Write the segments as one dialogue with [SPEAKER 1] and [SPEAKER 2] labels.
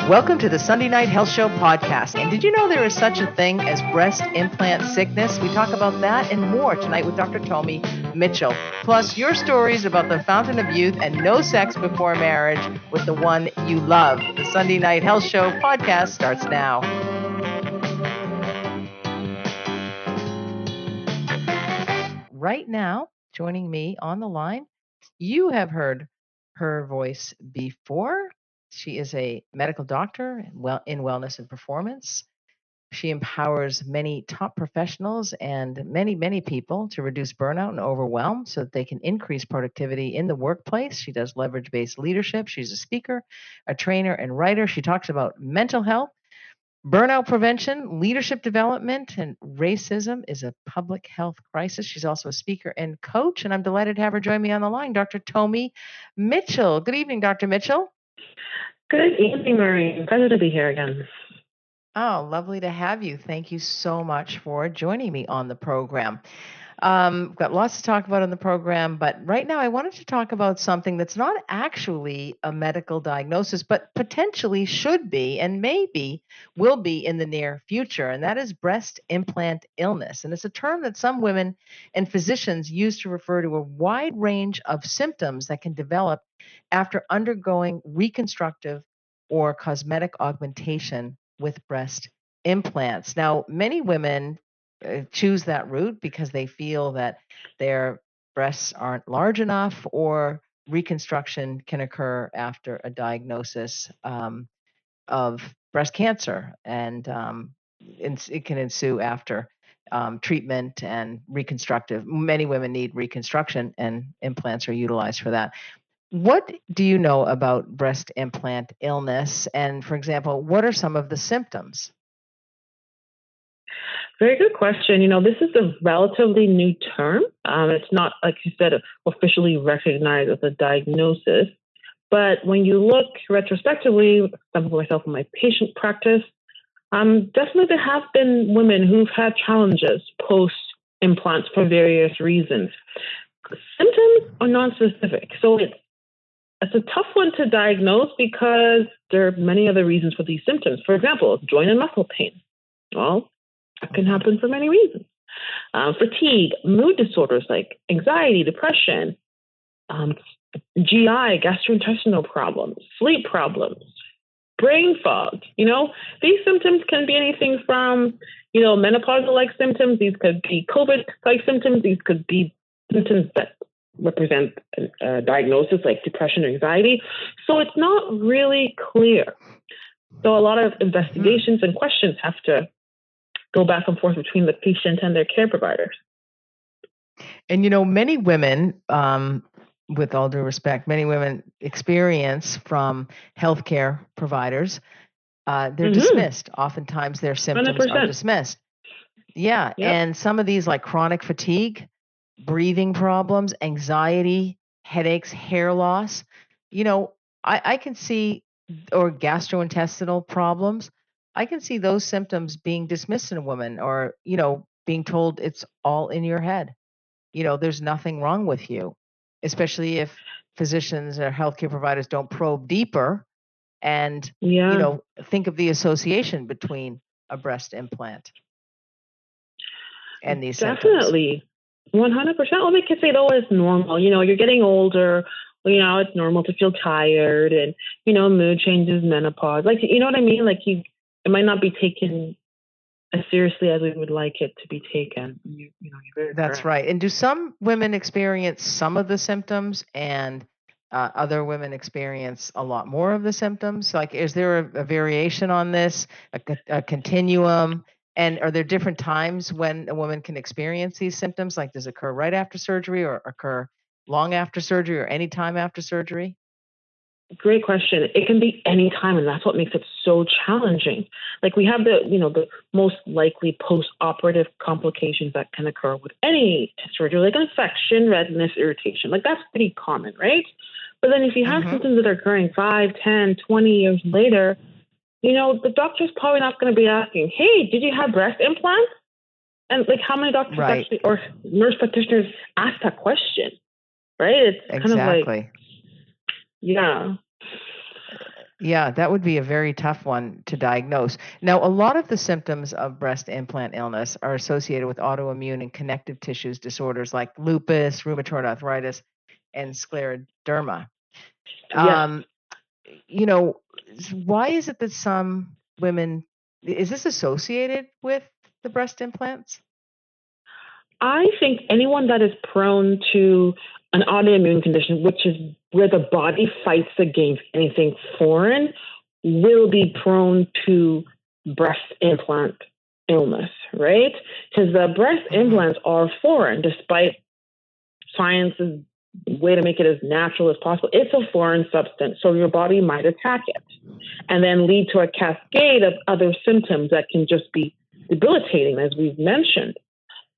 [SPEAKER 1] Welcome to the Sunday Night Health Show podcast. And did you know there is such a thing as breast implant sickness? We talk about that and more tonight with Dr. Tomi Mitchell. Plus, your stories about the fountain of youth and no sex before marriage with the one you love. The Sunday Night Health Show podcast starts now. Right now, joining me on the line, you have heard her voice before. She is a medical doctor in wellness and performance. She empowers many top professionals and many people to reduce burnout and overwhelm so that they can increase productivity in the workplace. She does leverage-based leadership. She's a speaker, a trainer, and writer. She talks about mental health, burnout prevention, leadership development, and racism is a public health crisis. She's also a speaker and coach, and I'm delighted to have her join me on the line, Dr. Tomi Mitchell. Good evening, Dr. Mitchell.
[SPEAKER 2] Good evening, Maureen. Pleasure to be here again.
[SPEAKER 1] Oh, lovely to have you. Thank you so much for joining me on the program. Got lots to talk about on the program, but right now I wanted to talk about something that's not actually a medical diagnosis, but potentially should be and maybe will be in the near future, and that is breast implant illness. And it's a term that some women and physicians use to refer to a wide range of symptoms that can develop after undergoing reconstructive or cosmetic augmentation with breast implants. Now, many women choose that route because they feel that their breasts aren't large enough or reconstruction can occur after a diagnosis of breast cancer. And it can ensue after treatment and reconstructive. Many women need reconstruction, and implants are utilized for that. What do you know about breast implant illness? And for example, what are some of the symptoms?
[SPEAKER 2] Very good question. This is a relatively new term. It's not, like you said, officially recognized as a diagnosis. But when you look retrospectively, some of myself in my patient practice, definitely there have been women who've had challenges post-implants for various reasons. Symptoms are non-specific. So it's a tough one to diagnose because there are many other reasons for these symptoms. For example, joint and muscle pain. Well, that can happen for many reasons. Fatigue, mood disorders like anxiety, depression, GI, gastrointestinal problems, sleep problems, brain fog. These symptoms can be anything from, menopausal-like symptoms. These could be COVID-like symptoms. These could be symptoms that represent a diagnosis like depression or anxiety. So it's not really clear. So a lot of investigations and questions have to go back and forth between the patient and their care providers.
[SPEAKER 1] And, many women, with all due respect, many women experience from healthcare providers, they're dismissed. Oftentimes their symptoms
[SPEAKER 2] 100%.
[SPEAKER 1] are dismissed. Yeah.
[SPEAKER 2] Yep.
[SPEAKER 1] And some of these, like chronic fatigue, breathing problems, anxiety, headaches, hair loss, I can see, or gastrointestinal problems, I can see those symptoms being dismissed in a woman, or, being told it's all in your head. There's nothing wrong with you, especially if physicians or healthcare providers don't probe deeper and, think of the association between a breast implant and these symptoms.
[SPEAKER 2] Definitely. 100%. Well, they could say, it's normal. You're getting older. It's normal to feel tired and, mood changes, menopause. Like, you know what I mean? Like it might not be taken as seriously as we would like it to be taken. You're very
[SPEAKER 1] That's
[SPEAKER 2] correct.
[SPEAKER 1] right. And do some women experience some of the symptoms and other women experience a lot more of the symptoms? Like, is there a variation on this, a continuum? And are there different times when a woman can experience these symptoms? Like, does it occur right after surgery or occur long after surgery or any time after surgery?
[SPEAKER 2] Great question. It can be any time, and that's what makes it so challenging. Like we have the most likely post-operative complications that can occur with any surgery, like infection, redness, irritation. Like that's pretty common, right? But then if you have symptoms that are occurring 5, 10, 20 years later, the doctor's probably not going to be asking, hey, did you have breast implants? And like how many doctors actually, or nurse practitioners ask that question, right? It's kind of like, yeah.
[SPEAKER 1] Yeah, that would be a very tough one to diagnose. Now, a lot of the symptoms of breast implant illness are associated with autoimmune and connective tissues disorders like lupus, rheumatoid arthritis, and scleroderma.
[SPEAKER 2] Yes.
[SPEAKER 1] Um, you know, why is it that some women, is this associated with the breast implants?
[SPEAKER 2] I think anyone that is prone to an autoimmune condition, which is where the body fights against anything foreign, will be prone to breast implant illness, right? Because the breast implants are foreign, despite science's way to make it as natural as possible. It's a foreign substance, so your body might attack it and then lead to a cascade of other symptoms that can just be debilitating, as we've mentioned.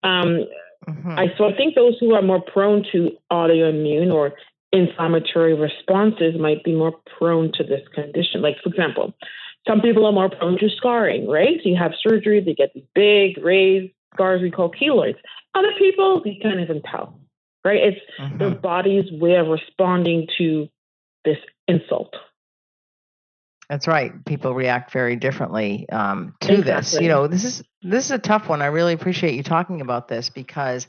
[SPEAKER 2] Um, I think those who are more prone to autoimmune or inflammatory responses might be more prone to this condition. Like, for example, some people are more prone to scarring, right? So you have surgery, they get these big raised scars we call keloids. Other people, you can't even tell, right? It's their body's way of responding to this insult.
[SPEAKER 1] That's right. People react very differently to this.
[SPEAKER 2] Exactly.
[SPEAKER 1] This is a tough one. I really appreciate you talking about this because,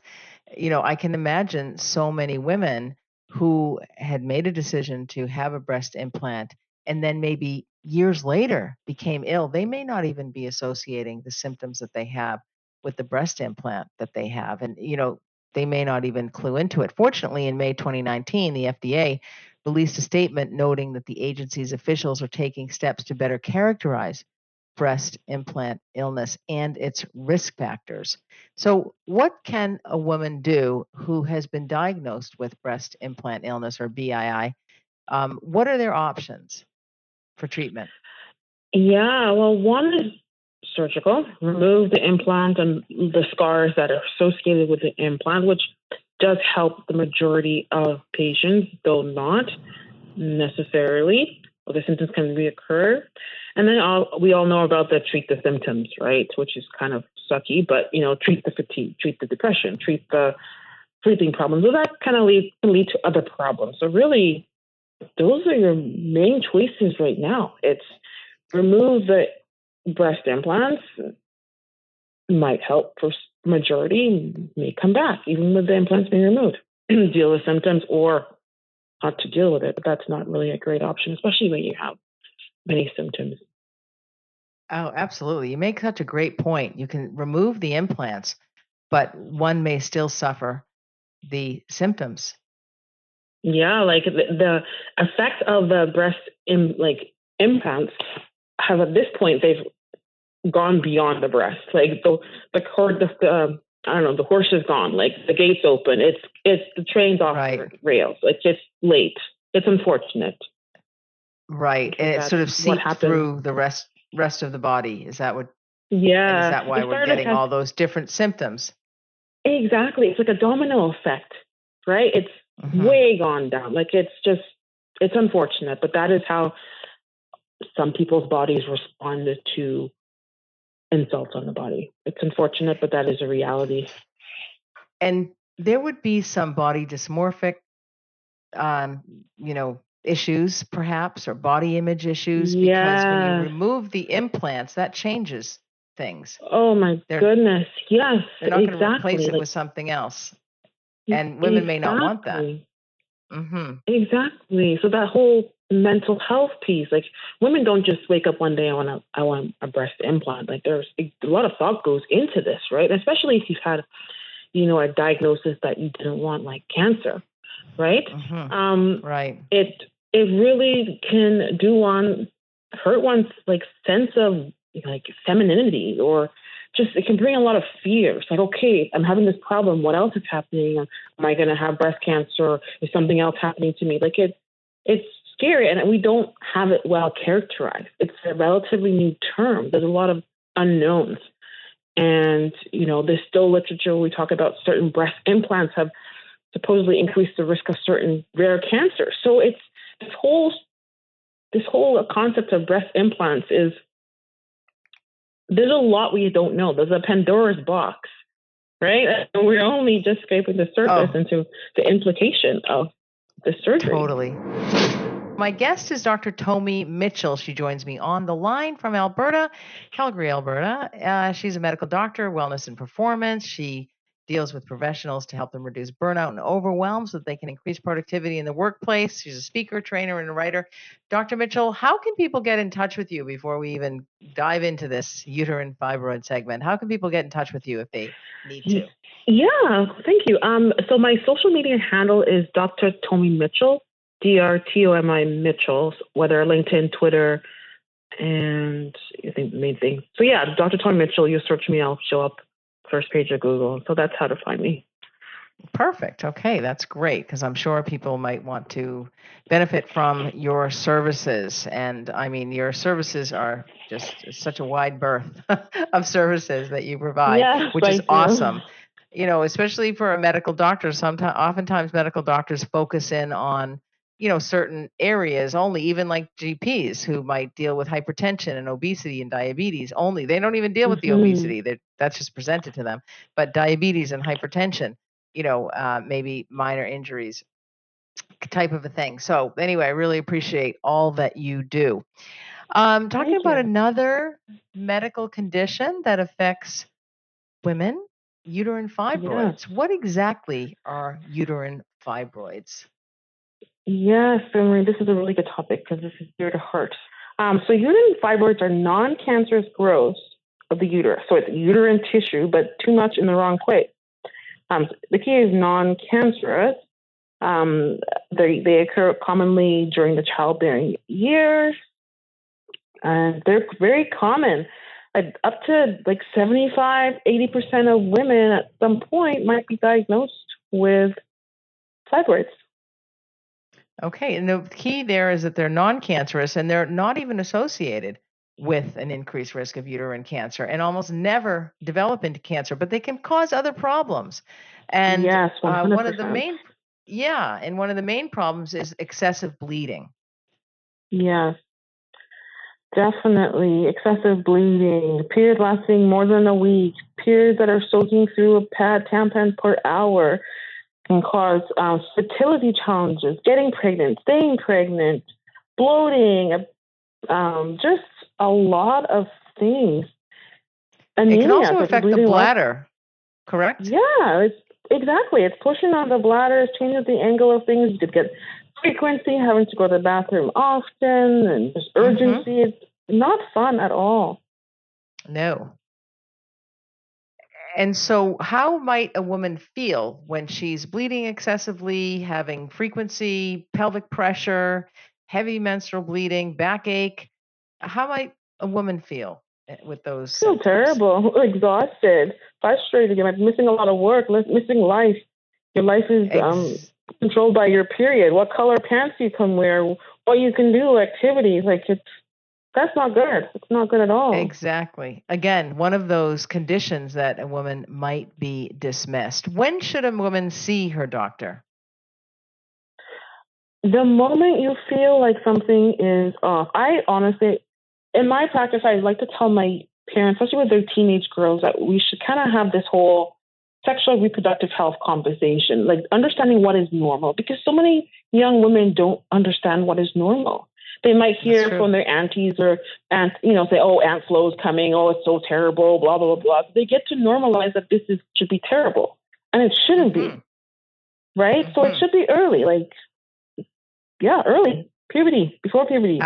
[SPEAKER 1] I can imagine so many women who had made a decision to have a breast implant and then maybe years later became ill. They may not even be associating the symptoms that they have with the breast implant that they have, and they may not even clue into it. Fortunately, in May 2019, the FDA released a statement noting that the agency's officials are taking steps to better characterize breast implant illness and its risk factors. So, what can a woman do who has been diagnosed with breast implant illness or BII? What are their options for treatment?
[SPEAKER 2] Yeah, well, one is surgical, remove the implant and the scars that are associated with the implant, which does help the majority of patients, though not necessarily. Well, the symptoms can reoccur. And then we all know about the treat the symptoms, right? Which is kind of sucky, but treat the fatigue, treat the depression, treat the sleeping problems. So that kind of can lead to other problems. So really, those are your main choices right now. It's remove the breast implants, might help for majority, may come back even with the implants being removed. Deal with symptoms or not to deal with it, but that's not really a great option, especially when you have many symptoms.
[SPEAKER 1] Oh, absolutely. You make such a great point. You can remove the implants, but one may still suffer the symptoms.
[SPEAKER 2] Yeah, like the effects of the implants have at this point they've gone beyond the breast. Like the cord, I don't know, the horse is gone. Like the gate's open. It's the train's off the rails. Like it's late. It's unfortunate.
[SPEAKER 1] Right, and it sort of seeped through the rest of the body. Is that what?
[SPEAKER 2] Yeah.
[SPEAKER 1] And is that why we're getting all those different symptoms?
[SPEAKER 2] Exactly. It's like a domino effect, right? It's way gone down. Like it's unfortunate, but that is how some people's bodies responded to insults on the body. It's unfortunate, but that is a reality.
[SPEAKER 1] And there would be some body dysmorphic, issues perhaps, or body image issues, because when you remove the implants, that changes things.
[SPEAKER 2] Oh my goodness. Yes.
[SPEAKER 1] They're not going to replace it with something else. And women may not want that.
[SPEAKER 2] Exactly. So that whole mental health piece, like women don't just wake up one day, I want a breast implant. Like there's a lot of thought goes into this, right? Especially if you've had, a diagnosis that you didn't want, like cancer, right?
[SPEAKER 1] Right.
[SPEAKER 2] It really can hurt one's like sense of like femininity, or just it can bring a lot of fear. It's like, okay, I'm having this problem. What else is happening? Am I going to have breast cancer? Is something else happening to me? Like it's scary, and we don't have it well characterized. It's a relatively new term. There's a lot of unknowns, and there's still literature. We talk about certain breast implants have supposedly increased the risk of certain rare cancers. So it's this whole concept of breast implants is. There's a lot we don't know. There's a Pandora's box, right? And we're only just scraping the surface into the implication of the surgery.
[SPEAKER 1] Totally. My guest is Dr. Tomi Mitchell. She joins me on the line from Alberta, Calgary, Alberta. She's a medical doctor, wellness and performance. She deals with professionals to help them reduce burnout and overwhelm so that they can increase productivity in the workplace. She's a speaker, trainer, and a writer. Dr. Mitchell, how can people get in touch with you before we even dive into this uterine fibroid segment? How can people get in touch with you if they need to?
[SPEAKER 2] Yeah, thank you. So my social media handle is Dr. Tomi Mitchell, DrTomi Mitchell, whether LinkedIn, Twitter, and I think the main thing. So yeah, Dr. Tomi Mitchell, you search me, I'll show up first page of Google. So that's how to find me.
[SPEAKER 1] Perfect. Okay, that's great because I'm sure people might want to benefit from your services. And I mean, your services are just such a wide berth of services that you provide,
[SPEAKER 2] Yes,
[SPEAKER 1] which is
[SPEAKER 2] I do.
[SPEAKER 1] awesome. You know, especially for a medical doctor, oftentimes medical doctors focus in on, certain areas only, even like GPs who might deal with hypertension and obesity and diabetes only. They don't even deal with the obesity. That's just presented to them. But diabetes and hypertension, maybe minor injuries type of a thing. So anyway, I really appreciate all that you do. Talking
[SPEAKER 2] Thank
[SPEAKER 1] about
[SPEAKER 2] you.
[SPEAKER 1] another medical condition that affects women, uterine fibroids. What exactly are uterine fibroids?
[SPEAKER 2] Yes, Maureen, this is a really good topic because this is dear to heart. So uterine fibroids are non-cancerous growths of the uterus. So it's uterine tissue, but too much in the wrong place. The key is non-cancerous. They occur commonly during the childbearing years, and they're very common. Up to like 75, 80% of women at some point might be diagnosed with fibroids.
[SPEAKER 1] Okay, and the key there is that they're non-cancerous and they're not even associated with an increased risk of uterine cancer and almost never develop into cancer, but they can cause other problems. And
[SPEAKER 2] Yes, 100%.
[SPEAKER 1] one of the main problems is excessive bleeding.
[SPEAKER 2] Yes, definitely. Excessive bleeding, periods lasting more than a week, periods that are soaking through a pad tampon per hour can cause fertility challenges, getting pregnant, staying pregnant, bloating, just a lot of things. Anemia,
[SPEAKER 1] it can also affect the bladder, correct?
[SPEAKER 2] Yeah, exactly. It's pushing on the bladder, it changes the angle of things. You could get frequency, having to go to the bathroom often, and just urgency. It's not fun at all.
[SPEAKER 1] No. And so, how might a woman feel when she's bleeding excessively, having frequency, pelvic pressure, heavy menstrual bleeding, backache? How might a woman feel with those
[SPEAKER 2] Feel
[SPEAKER 1] symptoms?
[SPEAKER 2] terrible, exhausted, frustrated. You're like missing a lot of work, missing life. Your life is controlled by your period. What color pants you can wear, what you can do, activities. That's not good. It's not good at all.
[SPEAKER 1] Exactly. Again, one of those conditions that a woman might be dismissed. When should a woman see her doctor?
[SPEAKER 2] The moment you feel like something is off. I honestly, in my practice, I like to tell my parents, especially with their teenage girls, that we should kind of have this whole sexual reproductive health conversation, like understanding what is normal, because so many young women don't understand what is normal. They might hear from their aunties or say, "Oh, Aunt Flo's coming. Oh, it's so terrible." Blah blah blah blah. They get to normalize that should be terrible, and it shouldn't be, right? So it should be early, early puberty, before puberty.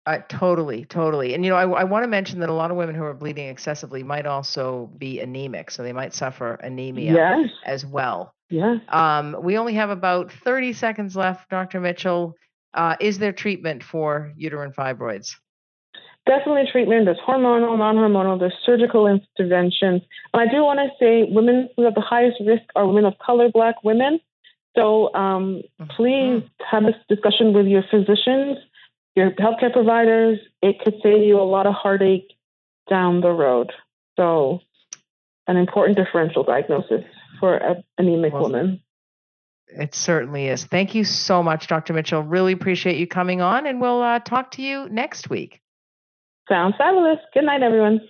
[SPEAKER 1] Absolutely. Totally. And I want to mention that a lot of women who are bleeding excessively might also be anemic, so they might suffer anemia as well.
[SPEAKER 2] Yes.
[SPEAKER 1] We only have about 30 seconds left, Dr. Mitchell. Is there treatment for uterine fibroids?
[SPEAKER 2] Definitely treatment. There's hormonal, non-hormonal, there's surgical interventions. And I do want to say women who have the highest risk are women of color, Black women. So please have this discussion with your physicians, your healthcare providers. It could save you a lot of heartache down the road. So an important differential diagnosis for an anemic woman.
[SPEAKER 1] It certainly is. Thank you so much, Dr. Mitchell. Really appreciate you coming on, and we'll talk to you next week.
[SPEAKER 2] Sounds fabulous. Good night, everyone.